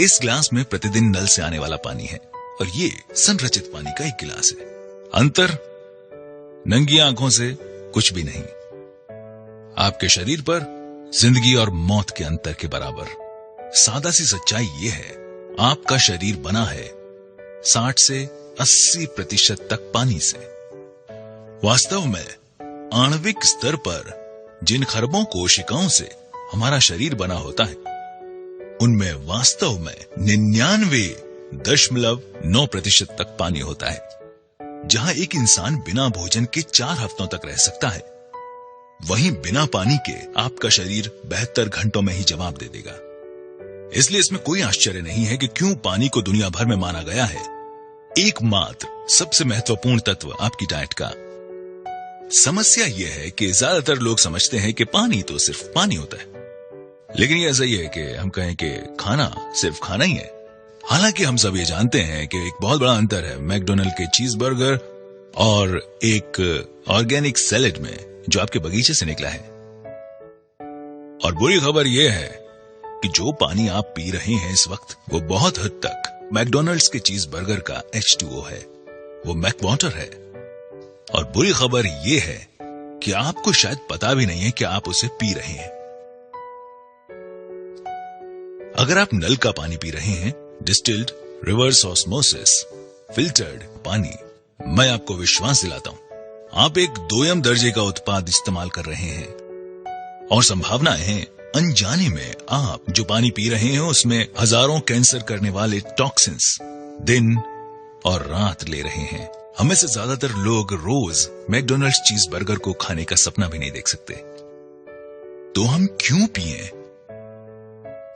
इस ग्लास में प्रतिदिन नल से आने वाला पानी है और ये संरचित पानी का एक गिलास है। अंतर नंगी आंखों से कुछ भी नहीं। आपके शरीर पर जिंदगी और मौत के अंतर के बराबर। सादा सी सच्चाई ये है, आपका शरीर बना है 60 से 80% तक पानी से। वास्तव में आणविक स्तर पर जिन खरबों कोशिकाओं से हमारा शरीर बना होता है, उनमें वास्तव में 99.9% तक पानी होता है। जहां एक इंसान बिना भोजन के 4 हफ्तों तक रह सकता है, वहीं बिना पानी के आपका शरीर 72 घंटों में ही जवाब दे देगा। इसलिए इसमें कोई आश्चर्य नहीं है कि क्यों पानी को दुनिया भर में माना गया है एकमात्र सबसे महत्वपूर्ण तत्व आपकी डाइट का। समस्या यह है कि ज्यादातर लोग समझते हैं कि पानी तो सिर्फ पानी होता है, लेकिन यह ऐसा ही है कि हम कहें कि खाना सिर्फ खाना ही है। हालांकि हम सब ये जानते हैं कि एक बहुत बड़ा अंतर है मैकडोनल्ड के चीज बर्गर और एक ऑर्गेनिक सैलेड में जो आपके बगीचे से निकला है। और बुरी खबर यह है कि जो पानी आप पी रहे हैं इस वक्त, वो बहुत हद तक मैकडोनल्ड्स के चीज बर्गर का H2O है, वो मैक वाटर है। और बुरी खबर यह है कि आपको शायद पता भी नहीं है कि आप उसे पी रहे हैं। अगर आप नल का पानी पी रहे हैं, डिस्टिल्ड, रिवर्स ऑस्मोसिस, फिल्टर्ड पानी, मैं आपको विश्वास दिलाता हूं, आप एक 2ym दर्जे का उत्पाद इस्तेमाल कर रहे हैं। और संभावनाएं हैं अनजाने में आप जो पानी पी रहे हैं उसमें हजारों कैंसर करने वाले टॉक्सिन्स दिन और रात ले रहे हैं। हमें से ज्यादातर लोग रोज मैकडोनल्ड्स चीज बर्गर को खाने का सपना भी नहीं देख सकते। तो हम क्यों पिएं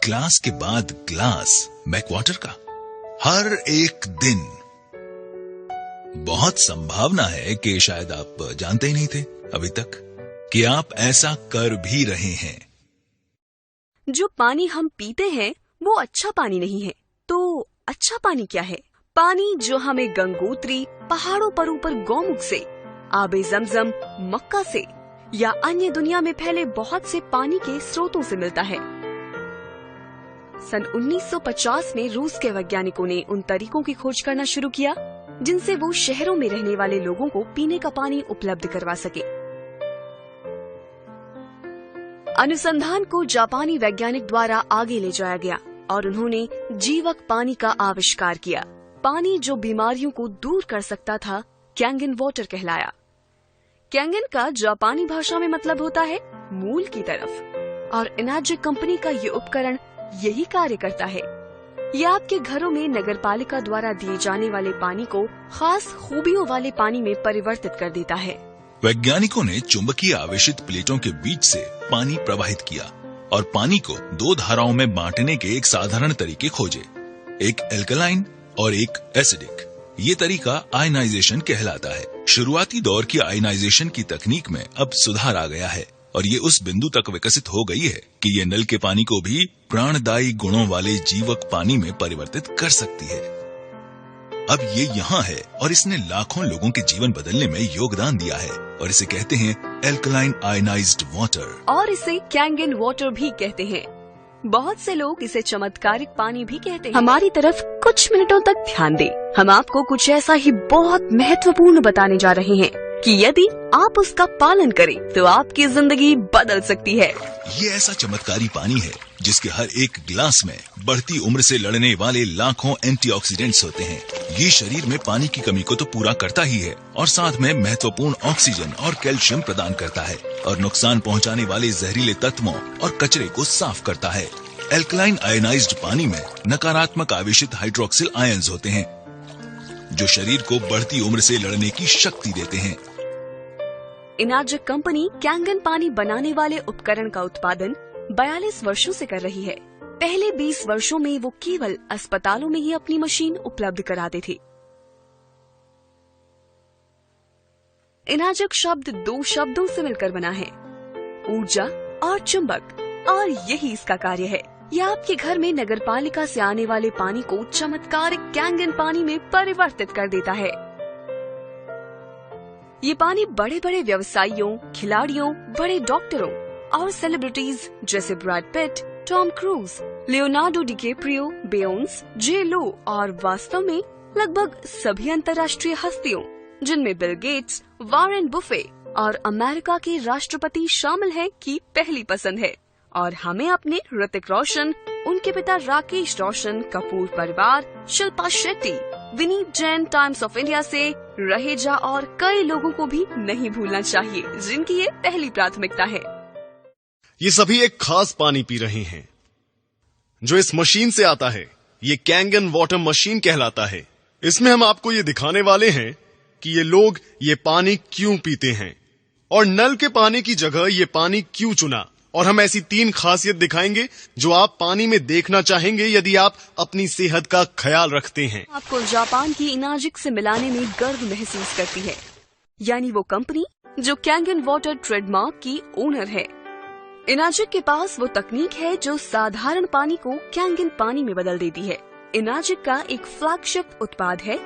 ग्लास के बाद ग्लास मैक वाटर का हर एक दिन? बहुत संभावना है कि शायद आप जानते ही नहीं थे अभी तक कि आप ऐसा कर भी रहे हैं। जो पानी हम पीते हैं वो अच्छा पानी नहीं है। तो अच्छा पानी क्या है? पानी जो हमें गंगोत्री, पहाड़ों पर ऊपर गौमुख से, आबे जमजम, मक्का से या अन्य दुनिया में फैले बहुत से पानी के स्रोतों से मिलता है। सन 1950 में रूस के वैज्ञानिकों ने उन तरीकों की खोज करना शुरू किया जिनसे वो शहरों में रहने वाले लोगों को पीने का पानी उपलब्ध करवा सके। अनुसंधान को जापानी वैज्ञानिक द्वारा आगे ले जाया गया और उन्होंने जीवक पानी का आविष्कार किया। पानी जो बीमारियों को दूर कर सकता था कैंगन वाटर कहलाया। कैंगन का जापानी भाषा में मतलब होता है मूल की तरफ, और एनर्जिक कंपनी का ये उपकरण यही कार्य करता है। यह आपके घरों में नगरपालिका द्वारा दिए जाने वाले पानी को खास खूबियों वाले पानी में परिवर्तित कर देता है। वैज्ञानिकों ने चुंबकीय आवेशित प्लेटों के बीच से पानी प्रवाहित किया और पानी को 2 धाराओं में बांटने के एक साधारण तरीके खोजे, एक एल्कलाइन और एक एसिडिक। ये तरीका आयनाइजेशन कहलाता है। शुरुआती दौर की आयनाइजेशन की तकनीक में अब सुधार आ गया है और ये उस बिंदु तक विकसित हो गई है कि ये नल के पानी को भी प्राणदायी गुणों वाले जीवक पानी में परिवर्तित कर सकती है। अब ये यहाँ है और इसने लाखों लोगों के जीवन बदलने में योगदान दिया है और इसे कहते हैं एल्कलाइन आयनाइज्ड वाटर, और इसे कैंगन वाटर भी कहते हैं। बहुत से लोग इसे चमत्कारिक पानी भी कहते हैं। हमारी तरफ कुछ मिनटों तक ध्यान दें। हम आपको कुछ ऐसा ही बहुत महत्वपूर्ण बताने जा रहे हैं कि यदि आप उसका पालन करें तो आपकी जिंदगी बदल सकती है। ये ऐसा चमत्कारी पानी है जिसके हर एक गिलास में बढ़ती उम्र से लड़ने वाले लाखों एंटीऑक्सीडेंट्स होते हैं। ये शरीर में पानी की कमी को तो पूरा करता ही है और साथ में महत्वपूर्ण ऑक्सीजन और कैल्शियम प्रदान करता है और नुकसान पहुंचाने वाले जहरीले तत्वों और कचरे को साफ करता है। एल्कलाइन आयनाइज्ड पानी में नकारात्मक आवेशित हाइड्रोक्सिल आयन्स होते हैं जो शरीर को बढ़ती उम्र से लड़ने की शक्ति देते हैं। एनर्जिक कंपनी कैंगन पानी बनाने वाले उपकरण का उत्पादन 42 वर्षों से कर रही है। पहले 20 वर्षों में वो केवल अस्पतालों में ही अपनी मशीन उपलब्ध कराते थे। एनर्जिक शब्द 2 शब्दों से मिलकर बना है, ऊर्जा और चुंबक, और यही इसका कार्य है। यह आपके घर में नगरपालिका से आने वाले पानी को चमत्कारिक कैंगन पानी में परिवर्तित कर देता है। ये पानी बड़े बड़े व्यवसायियों, खिलाड़ियों, बड़े डॉक्टरों और सेलिब्रिटीज जैसे Brad Pitt, Tom Cruise, Leonardo DiCaprio, Beyonce, J Lo और वास्तव में लगभग सभी अंतर्राष्ट्रीय हस्तियों जिनमें बिल गेट्स, वॉरेन बुफे और अमेरिका के राष्ट्रपति शामिल हैं की पहली पसंद है। और हमें अपने ऋतिक रोशन, उनके पिता राकेश रोशन, कपूर परिवार, Shilpa Shetty, Vineet Jain times of India से, रहेजा और कई लोगों को भी नहीं भूलना चाहिए जिनकी ये पहली प्राथमिकता है। ये सभी एक खास पानी पी रहे हैं जो इस मशीन से आता है। ये कैंगन वाटर मशीन कहलाता है। इसमें हम आपको ये दिखाने वाले हैं कि ये लोग ये पानी क्यों पीते हैं और नल के पानी की जगह ये पानी क्यों चुना। और हम ऐसी 3 खासियत दिखाएंगे जो आप पानी में देखना चाहेंगे यदि आप अपनी सेहत का ख्याल रखते हैं। आपको जापान की इनाजिक से मिलाने में गर्व महसूस करती है, यानी वो कंपनी जो कैंगन वाटर ट्रेडमार्क की ओनर है। इनाजिक के पास वो तकनीक है जो साधारण पानी को कैंगन पानी में बदल देती है। इनाजिक का एक फ्लैगशिप उत्पाद है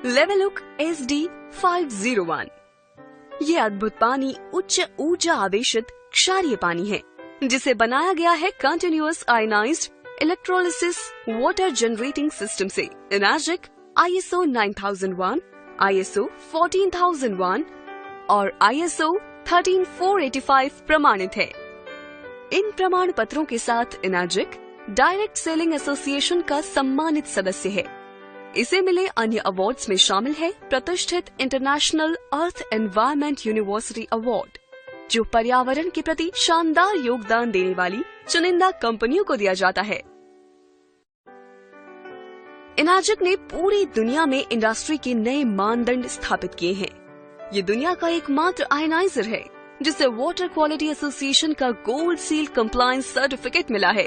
लेवलुक SD501। ये अद्भुत पानी उच्च ऊर्जा आवेशित क्षारीय पानी है जिसे बनाया गया है continuous ionized electrolysis water generating system से। इनाजिक ISO 9001, ISO 14001 और ISO 13485 प्रमाणित है। इन प्रमाण पत्रों के साथ इनाजिक डायरेक्ट सेलिंग एसोसिएशन का सम्मानित सदस्य है। इसे मिले अन्य अवार्ड्स में शामिल है प्रतिष्ठित इंटरनेशनल अर्थ एनवायरनमेंट यूनिवर्सिटी अवार्ड, जो पर्यावरण के प्रति शानदार योगदान देने वाली चुनिंदा कंपनियों को दिया जाता है। इनाजिक ने पूरी दुनिया में इंडस्ट्री के नए मानदंड स्थापित किए हैं। ये दुनिया का एकमात्र आयनाइजर है जिसे वाटर क्वालिटी एसोसिएशन का गोल्ड सील कंप्लायंस सर्टिफिकेट मिला है।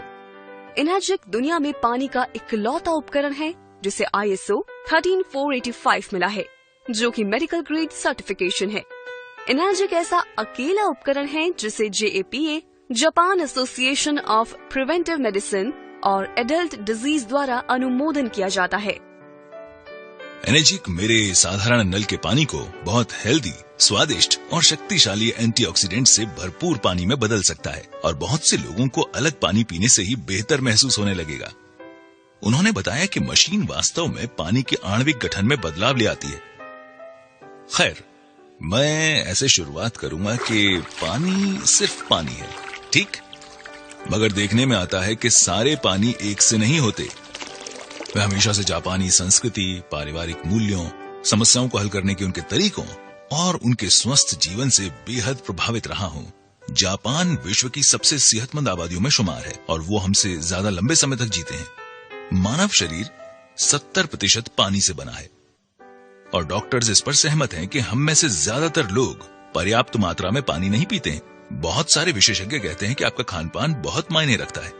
इनाजिक दुनिया में पानी का इकलौता उपकरण है जिसे ISO 13485 मिला है, जो कि मेडिकल ग्रेड सर्टिफिकेशन है। इनाजिक ऐसा अकेला उपकरण है जिसे JAPA, Japan association of preventive medicine और एडल्ट डिजीज द्वारा अनुमोदन किया जाता है। एनर्जिक मेरे साधारण नल के पानी को बहुत हेल्दी, स्वादिष्ट और शक्तिशाली एंटीऑक्सीडेंट से भरपूर पानी में बदल सकता है और बहुत से लोगों को अलग पानी पीने से ही बेहतर महसूस होने लगेगा। उन्होंने बताया कि मशीन वास्तव में पानी के आणविक गठन में बदलाव ले आती है। खैर, मैं ऐसे शुरुआत करूंगा कि पानी सिर्फ पानी है, ठीक? मगर देखने में आता है कि सारे पानी एक से नहीं होते। मैं हमेशा से जापानी संस्कृति, पारिवारिक मूल्यों, समस्याओं को हल करने के उनके तरीकों और उनके स्वस्थ जीवन से बेहद प्रभावित रहा हूँ। जापान विश्व की सबसे सेहतमंद आबादियों में शुमार है और वो हमसे ज्यादा लंबे समय तक जीते हैं। मानव शरीर 70% पानी से बना है और डॉक्टर्स इस पर सहमत हैं कि हम में से ज्यादातर लोग पर्याप्त मात्रा में पानी नहीं पीते हैं। बहुत सारे विशेषज्ञ कहते हैं कि आपका खानपान बहुत मायने रखता है।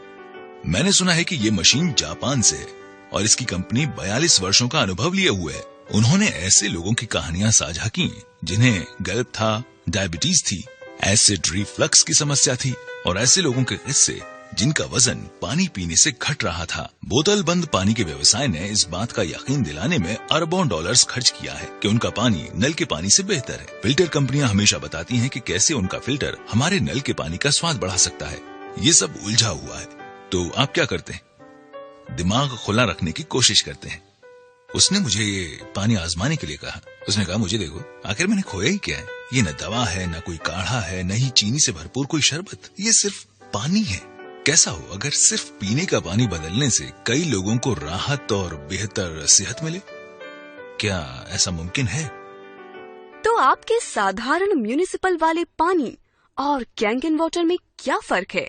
मैंने सुना है कि ये मशीन जापान से है और इसकी कंपनी 42 वर्षों का अनुभव लिए हुए है। उन्होंने ऐसे लोगों की कहानियां साझा की जिन्हें गल्प था, डायबिटीज थी, एसिड रिफ्लक्स की समस्या थी और ऐसे लोगों के किस्से जिनका वजन पानी पीने से घट रहा था। बोतल बंद पानी के व्यवसाय ने इस बात का यकीन दिलाने में अरबों डॉलर्स खर्च किया है कि उनका पानी नल के पानी से बेहतर है। फिल्टर कंपनियां हमेशा बताती हैं कि कैसे उनका फिल्टर हमारे नल के पानी का स्वाद बढ़ा सकता है। ये सब उलझा हुआ है। तो आप क्या करते हैं? दिमाग खुला रखने की कोशिश करते हैं। उसने मुझे ये पानी आजमाने के लिए कहा। उसने कहा, मुझे देखो, आखिर मैंने खोया ही क्या है? ये न दवा है, न कोई काढ़ा है, न ही चीनी से भरपूर कोई शरबत। ये सिर्फ पानी है। कैसा हो अगर सिर्फ पीने का पानी बदलने से कई लोगों को राहत और बेहतर सेहत मिले? क्या ऐसा मुमकिन है? तो आपके साधारण म्युनिसिपल वाले पानी और कैंगन वाटर में क्या फर्क है?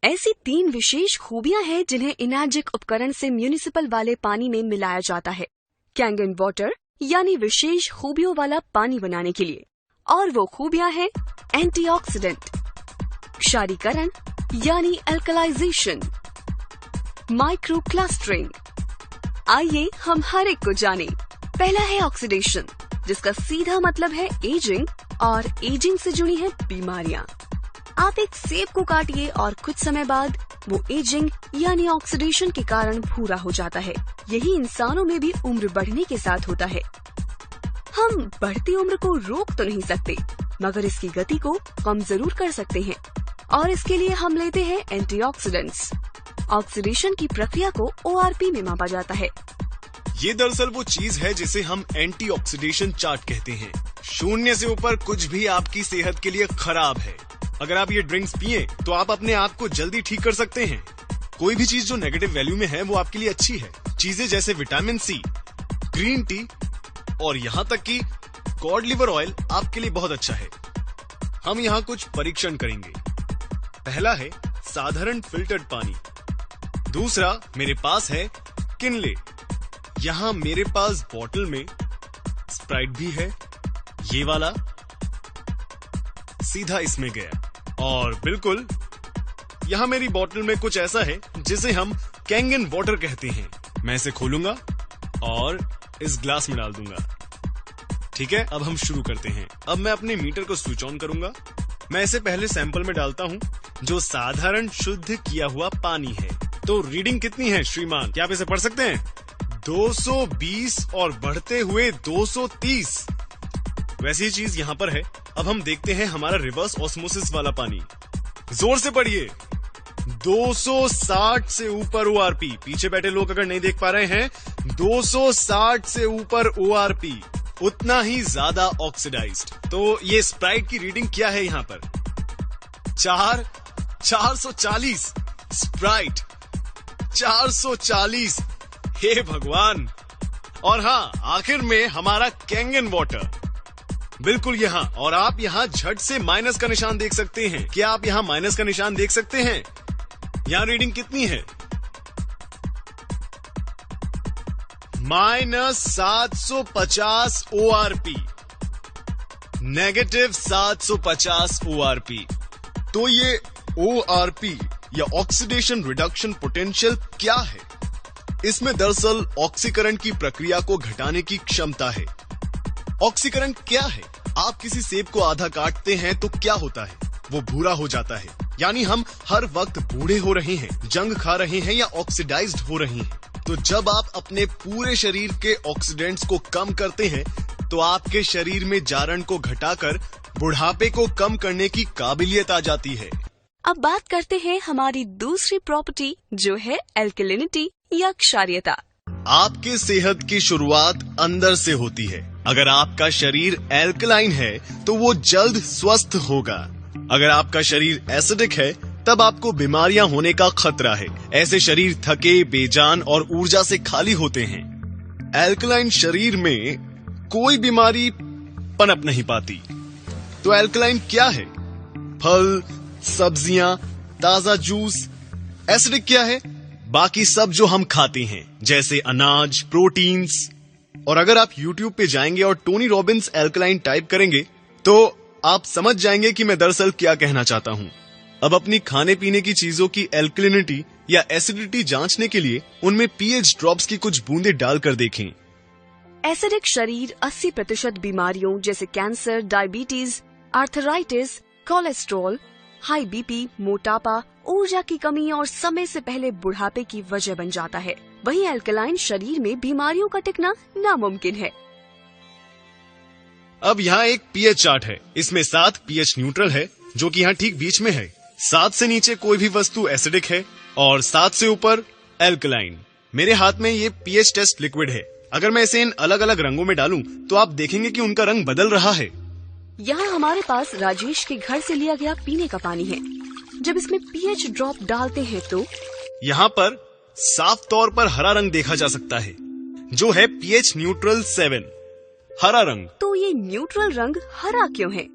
ऐसी 3 विशेष खूबियां हैं जिन्हें इनाजिक उपकरण से म्युनिसिपल वाले पानी में मिलाया जाता है कैंगन वाटर यानी विशेष खूबियों वाला पानी बनाने के लिए। और वो खूबियां हैं एंटीऑक्सीडेंट, क्षारीकरण यानी अल्कलाइजेशन, माइक्रो क्लस्टरिंग। आइए हम हर एक को जानें। पहला है ऑक्सीडेशन, जिसका सीधा मतलब है एजिंग और एजिंग से जुड़ी है बीमारियां। आप एक सेब को काटिए और कुछ समय बाद वो एजिंग यानी ऑक्सीडेशन के कारण भूरा हो जाता है। यही इंसानों में भी उम्र बढ़ने के साथ होता है। हम बढ़ती उम्र को रोक तो नहीं सकते, मगर इसकी गति को कम जरूर कर सकते हैं और इसके लिए हम लेते हैं एंटीऑक्सीडेंट्स। ऑक्सीडेशन की प्रक्रिया को ORP में मापा जाता है। ये दरअसल वो चीज है जिसे हम एंटी ऑक्सीडेशन चार्ट कहते हैं। 0 से ऊपर कुछ भी आपकी सेहत के लिए खराब है। अगर आप ये ड्रिंक्स पिए तो आप अपने आप को जल्दी ठीक कर सकते हैं। कोई भी चीज जो नेगेटिव वैल्यू में है वो आपके लिए अच्छी है। चीजें जैसे विटामिन C, ग्रीन टी और यहाँ तक कि कॉड लिवर ऑयल आपके लिए बहुत अच्छा है। हम यहाँ कुछ परीक्षण करेंगे। पहला है साधारण फिल्टर्ड पानी। दूसरा मेरे पास है किनले। यहाँ मेरे पास बॉटल में स्प्राइट भी है। ये वाला सीधा इसमें गया और बिल्कुल यहाँ मेरी बॉटल में कुछ ऐसा है जिसे हम कैंगन वाटर कहते हैं। मैं इसे खोलूंगा और इस ग्लास में डाल दूंगा। ठीक है, अब हम शुरू करते हैं। अब मैं अपने मीटर को स्विच ऑन करूंगा। मैं इसे पहले सैंपल में डालता हूँ जो साधारण शुद्ध किया हुआ पानी है। तो रीडिंग कितनी है श्रीमान, क्या आप इसे पढ़ सकते हैं? 220 और बढ़ते हुए 230। वैसी चीज यहाँ पर है। अब हम देखते हैं हमारा रिवर्स ऑस्मोसिस वाला पानी। जोर से पढ़िए। 260 से ऊपर ORP। पीछे बैठे लोग अगर नहीं देख पा रहे हैं, 260 से ऊपर ORP, उतना ही ज्यादा ऑक्सीडाइज्ड। तो ये स्प्राइट की रीडिंग क्या है यहाँ पर? 440 स्प्राइट 440। हे भगवान। और हाँ, आखिर में हमारा कैंगन वाटर बिल्कुल यहाँ। और आप यहाँ झट से माइनस का निशान देख सकते हैं। क्या आप यहाँ माइनस का निशान देख सकते हैं? यहाँ रीडिंग कितनी है? -750 ORP, नेगेटिव 750 ORP। तो ये ORP या ऑक्सीडेशन रिडक्शन पोटेंशियल क्या है? इसमें दरअसल ऑक्सीकरण की प्रक्रिया को घटाने की क्षमता है। ऑक्सीकरण क्या है? आप किसी सेब को आधा काटते हैं तो क्या होता है? वो भूरा हो जाता है। यानी हम हर वक्त बूढ़े हो रहे हैं, जंग खा रहे हैं या ऑक्सीडाइज्ड हो रहे हैं। तो जब आप अपने पूरे शरीर के ऑक्सीडेंट्स को कम करते हैं तो आपके शरीर में जारण को घटाकर बुढ़ापे को कम करने की काबिलियत आ जाती है। अब बात करते हैं हमारी दूसरी प्रॉपर्टी जो है एल्कलिनिटी या क्षारीयता। आपके सेहत की शुरुआत अंदर से होती है। अगर आपका शरीर एल्कलाइन है तो वो जल्द स्वस्थ होगा। अगर आपका शरीर एसिडिक है तब आपको बीमारियां होने का खतरा है। ऐसे शरीर थके, बेजान और ऊर्जा से खाली होते हैं। एल्कलाइन शरीर में कोई बीमारी पनप नहीं पाती। तो एल्कलाइन क्या है? फल, सब्जियां, ताजा जूस। एसिडिक क्या है? बाकी सब जो हम खाते हैं जैसे अनाज, प्रोटीन्स। और अगर आप YouTube पे जाएंगे और टोनी रॉबिन्स एल्कलाइन टाइप करेंगे तो आप समझ जाएंगे कि मैं दरअसल क्या कहना चाहता हूँ। अब अपनी खाने पीने की चीजों की एल्कलिनिटी या एसिडिटी जांचने के लिए उनमें pH ड्रॉप्स की कुछ बूंदे डालकर देखें। एसिडिक शरीर 80% बीमारियों जैसे cancer, diabetes, arthritis, cholesterol, high BP, मोटापा, ऊर्जा की कमी और समय से पहले बुढ़ापे की वजह बन जाता है। वहीं एल्कलाइन शरीर में बीमारियों का टिकना नामुमकिन है। अब यहाँ एक pH चार्ट है। इसमें 7 pH न्यूट्रल है जो कि यहाँ ठीक बीच में है। 7 से नीचे कोई भी वस्तु एसिडिक है और 7 से ऊपर एल्कलाइन। मेरे हाथ में ये pH टेस्ट लिक्विड है। अगर मैं इसे इन अलग अलग रंगों में डालूं तो आप देखेंगे कि उनका रंग बदल रहा है। यहाँ हमारे पास राजेश के घर से लिया गया पीने का पानी है। जब इसमें pH ड्रॉप डालते हैं तो यहाँ पर साफ तौर पर हरा रंग देखा जा सकता है जो है pH न्यूट्रल 7, हरा रंग। तो ये न्यूट्रल रंग हरा क्यों है?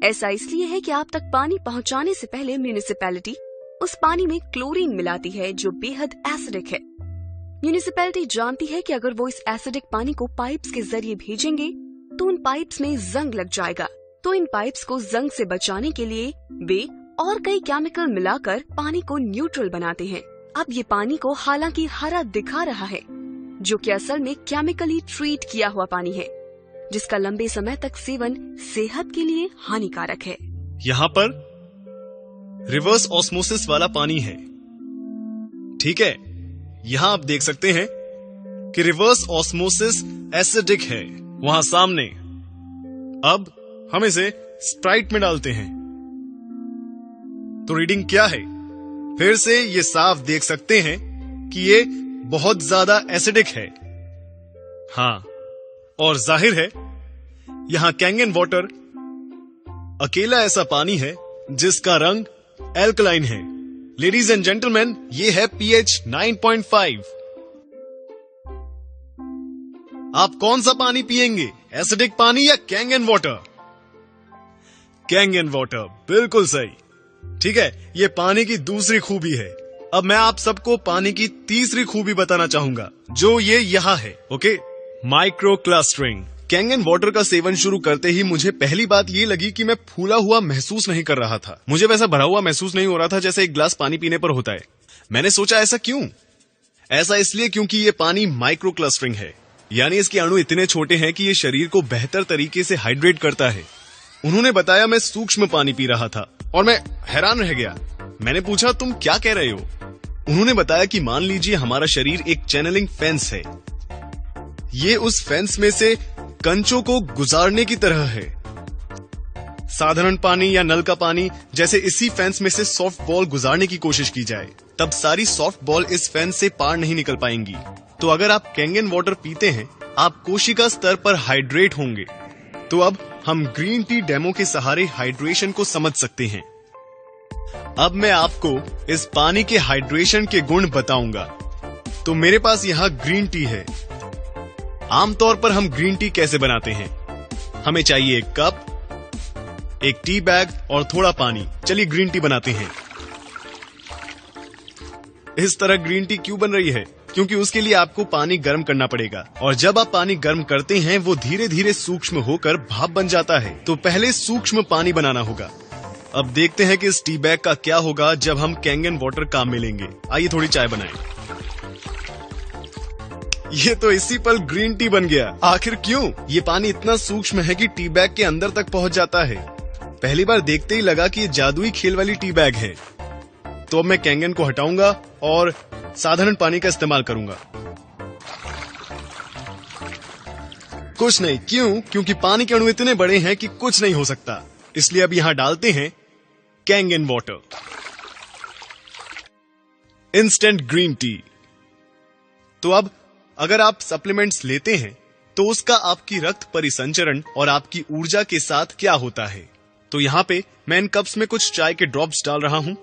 ऐसा इसलिए है कि आप तक पानी पहुँचाने से पहले म्यूनिसिपैलिटी उस पानी में क्लोरीन मिलाती है जो बेहद एसिडिक है। म्यूनिसिपैलिटी जानती है कि अगर वो इस एसिडिक पानी को पाइप्स के जरिए भेजेंगे तो उन पाइप्स में जंग लग जाएगा। तो इन पाइप्स को जंग से बचाने के लिए वे और कई केमिकल मिलाकर पानी को न्यूट्रल बनाते हैं। अब ये पानी को हालांकि हरा दिखा रहा है जो कि असल में केमिकली ट्रीट किया हुआ पानी है जिसका लंबे समय तक सेवन सेहत के लिए हानिकारक है। यहाँ पर रिवर्स ऑस्मोसिस वाला पानी है। ठीक है, यहाँ आप देख सकते हैं कि रिवर्स ऑस्मोसिस एसिडिक है वहां सामने। अब हम इसे स्प्राइट में डालते हैं तो रीडिंग क्या है? फिर से ये साफ देख सकते हैं कि ये बहुत ज्यादा एसिडिक है। हाँ, और जाहिर है यहां कैंगन वाटर अकेला ऐसा पानी है जिसका रंग एल्कलाइन है। लेडीज एंड जेंटलमैन, ये है पीएच 9.5। आप कौन सा पानी पिएंगे, एसिडिक पानी या कैंगन वाटर? कैंगन वाटर, बिल्कुल सही। ठीक है, ये पानी की दूसरी खूबी है। अब मैं आप सबको पानी की तीसरी खूबी बताना चाहूंगा, जो ये यहाँ है। Okay, micro clustering. Kangen water का सेवन शुरू करते ही मुझे पहली बात ये लगी कि मैं फूला हुआ महसूस नहीं कर रहा था। मुझे वैसा भरा हुआ महसूस नहीं हो रहा था जैसे एक गिलास पानी पीने पर होता है। मैंने सोचा ऐसा क्यों? ऐसा इसलिए क्योंकि ये पानी माइक्रो क्लस्टरिंग है, यानी इसके अणु इतने छोटे हैं कि ये शरीर को बेहतर तरीके से हाइड्रेट करता है। उन्होंने बताया मैं सूक्ष्म पानी पी रहा था और मैं हैरान रह गया। मैंने पूछा, तुम क्या कह रहे हो? उन्होंने बताया कि मान लीजिए हमारा शरीर एक चैनलिंग फेंस है। ये उस फेंस में से कंचों को गुजारने की तरह है। साधारण पानी या नल का पानी जैसे इसी फेंस में से सॉफ्ट बॉल गुजारने की कोशिश की जाए, तब सारी सॉफ्ट बॉल इस फेंस से पार नहीं निकल पाएंगी। तो अगर आप कैंगन वाटर पीते हैं, आप कोशिका स्तर पर हाइड्रेट होंगे। तो अब हम ग्रीन टी डेमो के सहारे हाइड्रेशन को समझ सकते हैं। अब मैं आपको इस पानी के हाइड्रेशन के गुण बताऊंगा। तो मेरे पास यहाँ ग्रीन टी है। आमतौर पर हम ग्रीन टी कैसे बनाते हैं? हमें चाहिए एक कप, एक टी बैग और थोड़ा पानी। चलिए ग्रीन टी बनाते हैं। इस तरह ग्रीन टी क्यों बन रही है? क्योंकि उसके लिए आपको पानी गर्म करना पड़ेगा, और जब आप पानी गर्म करते हैं वो धीरे धीरे सूक्ष्म होकर भाप बन जाता है। तो पहले सूक्ष्म पानी बनाना होगा। अब देखते हैं कि इस टी बैग का क्या होगा जब हम कैंगन वाटर काम में लेंगे। आइए थोड़ी चाय बनाएं। ये तो इसी पल ग्रीन टी बन गया। आखिर क्यों? ये पानी इतना सूक्ष्म है कि टी बैग के अंदर तक पहुंच जाता है। पहली बार देखते ही लगा कि ये जादुई खेल वाली टी बैग है। तो अब मैं कैंगन को हटाऊंगा और साधारण पानी का इस्तेमाल करूंगा। कुछ नहीं। क्यों? क्योंकि पानी के अणु इतने बड़े हैं कि कुछ नहीं हो सकता। इसलिए अब यहां डालते हैं Kangen water. Instant green tea. तो अब अगर आप सप्लीमेंट्स लेते हैं तो उसका आपकी रक्त परिसंचरण और आपकी ऊर्जा के साथ क्या होता है? तो यहां पे मैं इन कप्स में कुछ चाय के ड्रॉप्स डाल रहा हूं।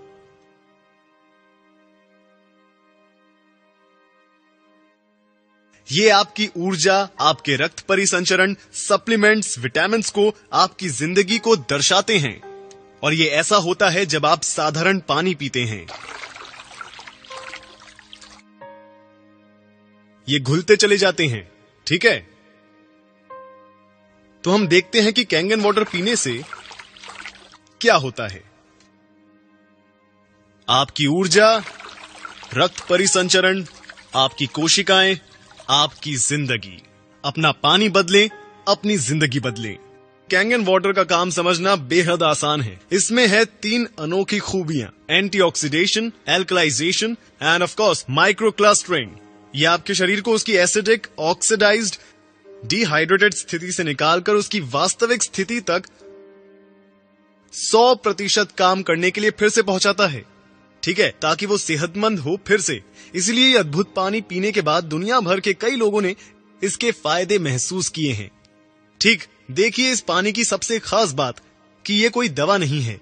ये आपकी ऊर्जा, आपके रक्त परिसंचरण, सप्लीमेंट्स, विटामिन्स को, आपकी जिंदगी को दर्शाते हैं। और ये ऐसा होता है जब आप साधारण पानी पीते हैं। ये घुलते चले जाते हैं। ठीक है, तो हम देखते हैं कि कैंगन वाटर पीने से क्या होता है। आपकी ऊर्जा, रक्त परिसंचरण, आपकी कोशिकाएं, आपकी जिंदगी। अपना पानी बदलें, अपनी जिंदगी बदलें। कैंगन वाटर का काम समझना बेहद आसान है। इसमें है 3 अनोखी खूबियां: antioxidation, alkalisation end of course micro clustering. यह आपके शरीर को उसकी एसिडिक, ऑक्सीडाइज्ड, डिहाइड्रेटेड स्थिति से निकालकर उसकी वास्तविक स्थिति तक 100% काम करने के लिए फिर से पहुंचाता है। ठीक है, ताकि वो सेहतमंद हो फिर से। इसलिए ये अद्भुत पानी पीने के बाद दुनिया भर के कई लोगों ने इसके फायदे महसूस किए हैं। ठीक, देखिए इस पानी की सबसे खास बात कि ये कोई दवा नहीं है,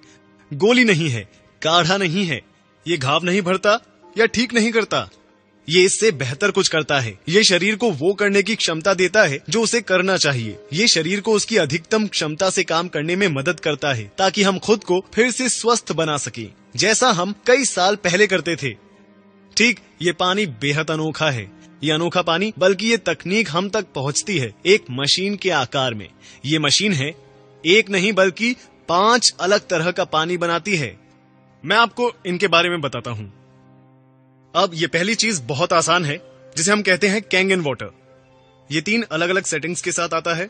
गोली नहीं है, काढ़ा नहीं है। ये घाव नहीं भरता या ठीक नहीं करता। ये इससे बेहतर कुछ करता है। ये शरीर को वो करने की क्षमता देता है जो उसे करना चाहिए। ये शरीर को उसकी अधिकतम क्षमता से काम करने में मदद करता है, ताकि हम खुद को फिर से स्वस्थ बना सकें, जैसा हम कई साल पहले करते थे। ठीक, ये पानी बेहद अनोखा है। ये अनोखा पानी, बल्कि ये तकनीक हम तक पहुंचती है एक मशीन के आकार में। ये मशीन है, एक नहीं बल्कि 5 अलग तरह का पानी बनाती है। मैं आपको इनके बारे में बताता हूं। अब ये पहली चीज बहुत आसान है, जिसे हम कहते हैं कैंगन वाटर। ये 3 अलग अलग सेटिंग्स के साथ आता है।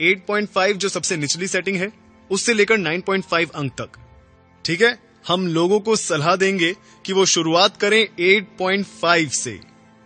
8.5 जो सबसे निचली सेटिंग है, उससे लेकर 9.5 अंक तक। ठीक है, हम लोगों को सलाह देंगे कि वो शुरुआत करें 8.5 से।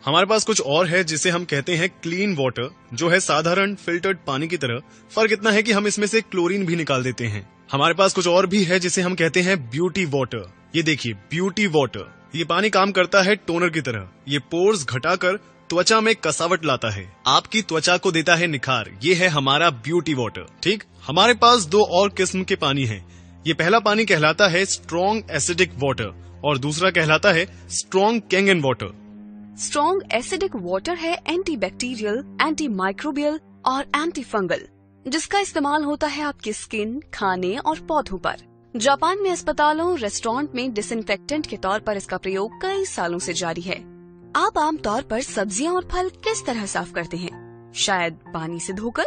हमारे पास कुछ और है जिसे हम कहते हैं क्लीन वाटर, जो है साधारण फिल्टर्ड पानी की तरह। फर्क इतना है कि हम इसमें से क्लोरीन भी निकाल देते हैं। हमारे पास कुछ और भी है जिसे हम कहते हैं ब्यूटी वाटर। ये देखिए, ब्यूटी वाटर, ये पानी काम करता है टोनर की तरह। ये पोर्स घटाकर त्वचा में कसावट लाता है, आपकी त्वचा को देता है निखार। ये है हमारा ब्यूटी वाटर। ठीक, हमारे पास दो और किस्म के पानी हैं। ये पहला पानी कहलाता है स्ट्रॉन्ग एसिडिक वाटर और दूसरा कहलाता है strong Kangen water. Strong acidic water है एंटीबैक्टीरियल, एंटी माइक्रोबियल और एंटी फंगल, जिसका इस्तेमाल होता है आपकी स्किन, खाने और पौधों पर। जापान में अस्पतालों, रेस्टोरेंट में डिसइंफेक्टेंट के तौर पर इसका प्रयोग कई सालों से जारी है। आप आमतौर पर सब्जियां और फल किस तरह साफ करते हैं? शायद पानी से धोकर।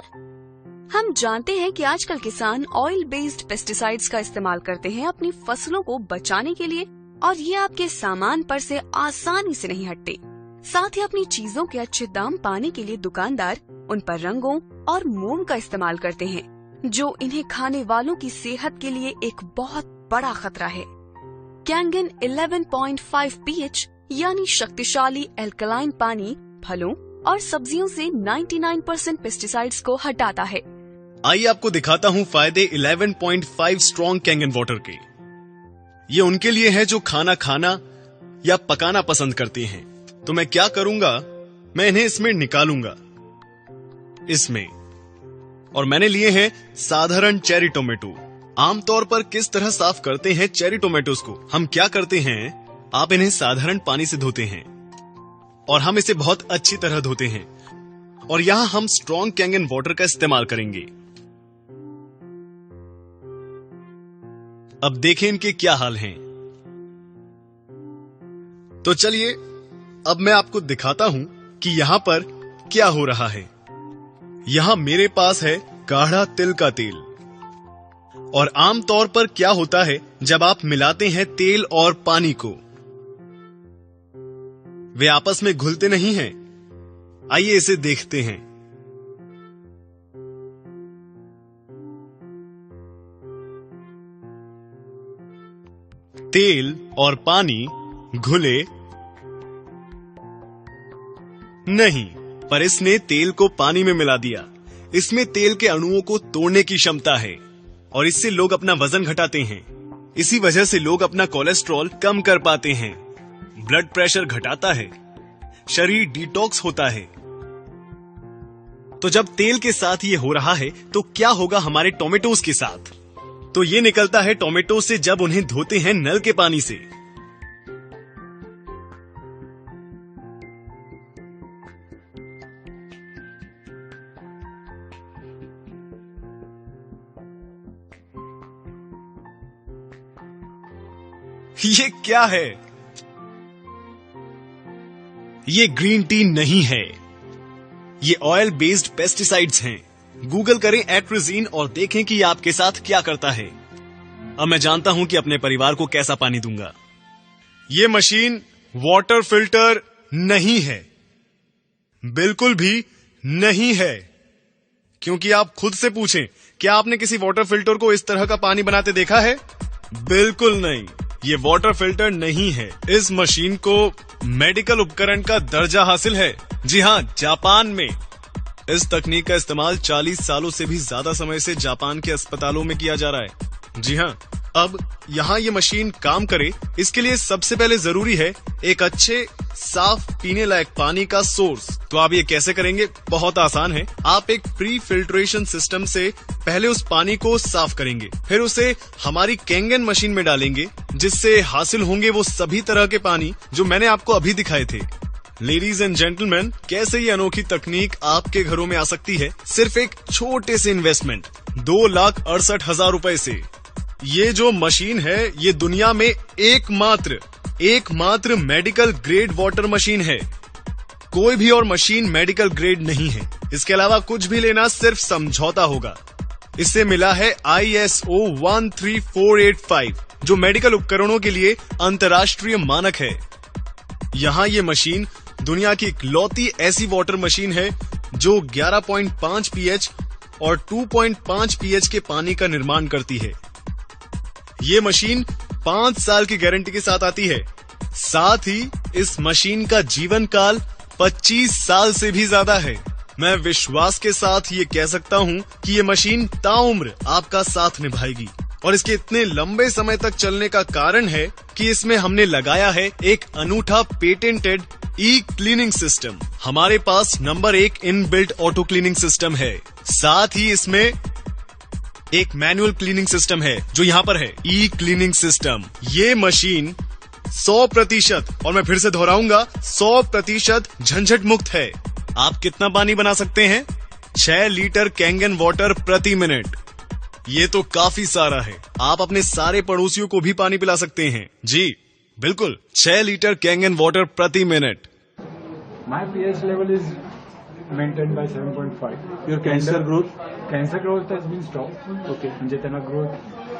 हम जानते हैं कि आजकल किसान ऑयल बेस्ड पेस्टिसाइड्स का इस्तेमाल करते हैं अपनी फसलों को बचाने के लिए, और ये आपके सामान पर से आसानी से नहीं हटते। साथ ही अपनी चीजों के अच्छे दाम पाने के लिए दुकानदार उन पर रंगों और मोम का इस्तेमाल करते हैं, जो इन्हें खाने वालों की सेहत के लिए एक बहुत बड़ा खतरा है। कैंगन 11.5 pH यानी शक्तिशाली एल्कलाइन पानी फलों और सब्जियों से 99% पेस्टिसाइड्स को हटाता है। आइए आपको दिखाता हूँ फायदे 11.5 स्ट्रॉन्ग कैंगन वाटर के। ये उनके लिए है जो खाना या पकाना पसंद करते हैं। तो मैं क्या करूंगा, मैं इन्हें इसमें निकालूंगा, इसमें। और मैंने लिए हैं साधारण चेरी टोमेटो। आमतौर पर किस तरह साफ करते हैं चेरी टोमेटोज को? हम क्या करते हैं, आप इन्हें साधारण पानी से धोते हैं और हम इसे बहुत अच्छी तरह धोते हैं। और यहां हम स्ट्रॉन्ग कैंगन वाटर का इस्तेमाल करेंगे। अब देखें इनके क्या हाल हैं। तो चलिए अब मैं आपको दिखाता हूं कि यहां पर क्या हो रहा है। यहां मेरे पास है गाढ़ा तिल का तेल। और आमतौर पर क्या होता है जब आप मिलाते हैं तेल और पानी को, वे आपस में घुलते नहीं हैं। आइए इसे देखते हैं। तेल और पानी घुले नहीं, पर इसने तेल को पानी में मिला दिया। इसमें तेल के अणुओं को तोड़ने की क्षमता है और इससे लोग अपना वजन घटाते हैं। इसी वजह से लोग अपना कोलेस्ट्रॉल कम कर पाते हैं, ब्लड प्रेशर घटाता है, शरीर डिटॉक्स होता है। तो जब तेल के साथ ये हो रहा है तो क्या होगा हमारे टोमेटोज के साथ? तो ये निकलता है टोमेटो से जब उन्हें धोते हैं नल के पानी से। ये क्या है? ये ग्रीन टी नहीं है, ये ऑयल बेस्ड पेस्टिसाइड्स हैं। गूगल करें एट्रिजीन और देखें कि ये आपके साथ क्या करता है। अब मैं जानता हूं कि अपने परिवार को कैसा पानी दूंगा। ये मशीन वाटर फिल्टर नहीं है, बिल्कुल भी नहीं है। क्योंकि आप खुद से पूछें, क्या आपने किसी वाटर फिल्टर को इस तरह का पानी बनाते देखा है? बिल्कुल नहीं, ये वाटर फिल्टर नहीं है। इस मशीन को मेडिकल उपकरण का दर्जा हासिल है। जी हां, जापान में इस तकनीक का इस्तेमाल 40 सालों से भी ज्यादा समय से जापान के अस्पतालों में किया जा रहा है। जी हां, अब यहाँ ये मशीन काम करे, इसके लिए सबसे पहले जरूरी है एक अच्छे साफ पीने लायक पानी का सोर्स। तो आप ये कैसे करेंगे? बहुत आसान है। आप एक प्री फिल्ट्रेशन सिस्टम से पहले उस पानी को साफ करेंगे, फिर उसे हमारी कैंगन मशीन में डालेंगे, जिससे हासिल होंगे वो सभी तरह के पानी जो मैंने आपको अभी दिखाए थे। लेडीज एंड जेंटलमैन, कैसे ये अनोखी तकनीक आपके घरों में आ सकती है सिर्फ एक छोटे से इन्वेस्टमेंट 2,68,000 रुपए से। ये जो मशीन है ये दुनिया में एकमात्र मेडिकल ग्रेड वाटर मशीन है। कोई भी और मशीन मेडिकल ग्रेड नहीं है। इसके अलावा कुछ भी लेना सिर्फ समझौता होगा। इससे मिला है ISO 13485, जो मेडिकल उपकरणों के लिए अंतर्राष्ट्रीय मानक है। यहाँ ये मशीन दुनिया की इकलौती ऐसी वाटर मशीन है जो 11.5 pH और 2.5 pH के पानी का निर्माण करती है। ये मशीन 5 साल की गारंटी के साथ आती है। साथ ही इस मशीन का जीवन काल 25 साल से भी ज्यादा है। मैं विश्वास के साथ ये कह सकता हूँ कि ये मशीन ताउम्र आपका साथ निभाएगी और इसके इतने लंबे समय तक चलने का कारण है कि इसमें हमने लगाया है एक अनूठा पेटेंटेड ई क्लीनिंग सिस्टम। हमारे पास number 1 inbuilt auto cleaning system है, साथ ही इसमें एक मैनुअल क्लीनिंग सिस्टम है जो यहाँ पर है, ई क्लीनिंग सिस्टम। ये मशीन 100% और मैं फिर से दोहराऊंगा 100% झंझट मुक्त है। आप कितना पानी बना सकते हैं? 6 लीटर कैंगन वाटर प्रति मिनट। ये तो काफी सारा है। आप अपने सारे पड़ोसियों को भी पानी पिला सकते हैं। जी बिल्कुल, 6 लीटर कैंगन वाटर प्रति minute. My pH level is maintained by 7.5. Your cancer growth? Cancer growth has been stopped. Okay. म्हणजे त्यांना ग्रोथ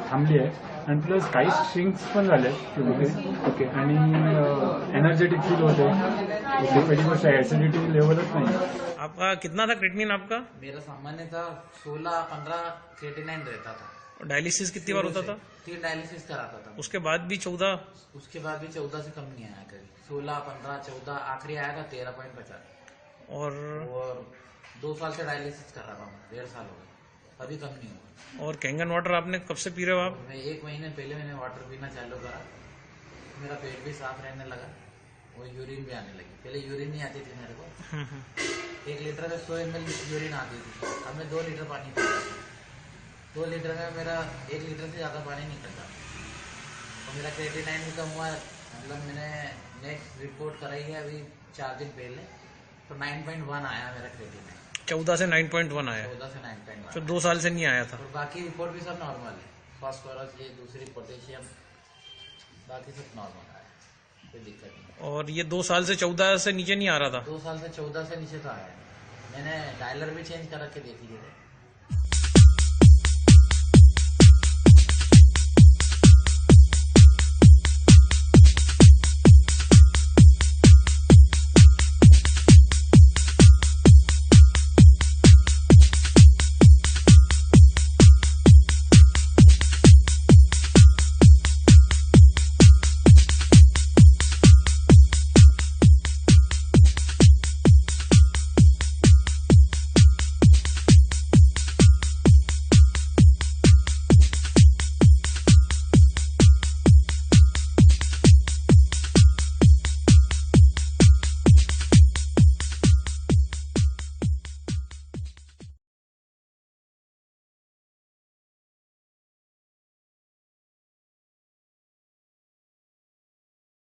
थांबली आहे आणि प्लस काही श्रिंक्स पण झाले ओके. आणि एनर्जेटिक फील होते. पहिली गोष्ट ऍसिडिटी लेवलच नाही. आपका कितना था क्रेटिनिन आपका? मेरा सामान्य था 16-15 क्रेटिनाइन रहता था। डायलिसिस कितनी बार होता था? 3 डायलिसिस कराता था। उसके बाद भी 14? उसके बाद भी 14 से कम नहीं आया कभी। 16, 15, 14 आखिरी आया था 13.50। और 2 साल से डायलिसिस कर रहा था मैं, 1.5 साल हो गए, अभी कम नहीं हुआ। और कैंगन वाटर आपने कब से पी रहे हो आप? मैं 1 महीने पहले मैंने वाटर पीना चालू करा, मेरा पेट भी साफ रहने लगा और यूरिन भी आने लगी। पहले यूरिन नहीं आती थी मेरे को, 1 लीटर में 100 ml यूरिन आती थी। अब मैं 2 लीटर पानी पीता हूँ। 2 लीटर में मेरा 1 लीटर से ज्यादा पानी निकलता और मेरा क्रेटिनाइन भी कम हुआ। मतलब मैंने नेक्स्ट रिपोर्ट कराई है अभी 4 दिन पहले, तो 9.1 आया मेरा क्रेटिनाइन। 14 से 9.1 आया? 14 से 9.1। तो 2 साल से नहीं आया था? और बाकी रिपोर्ट भी सब नॉर्मल है, फास्फोरस ये दूसरी पोटेशियम बाकी सब नॉर्मल आया, कोई दिक्कत नहीं। और ये 2 साल से 14 से नीचे नहीं आ रहा था? 2 साल से 14 से नीचे तो आया है। मैंने डायलर भी चेंज कर रखे देख लिए थे।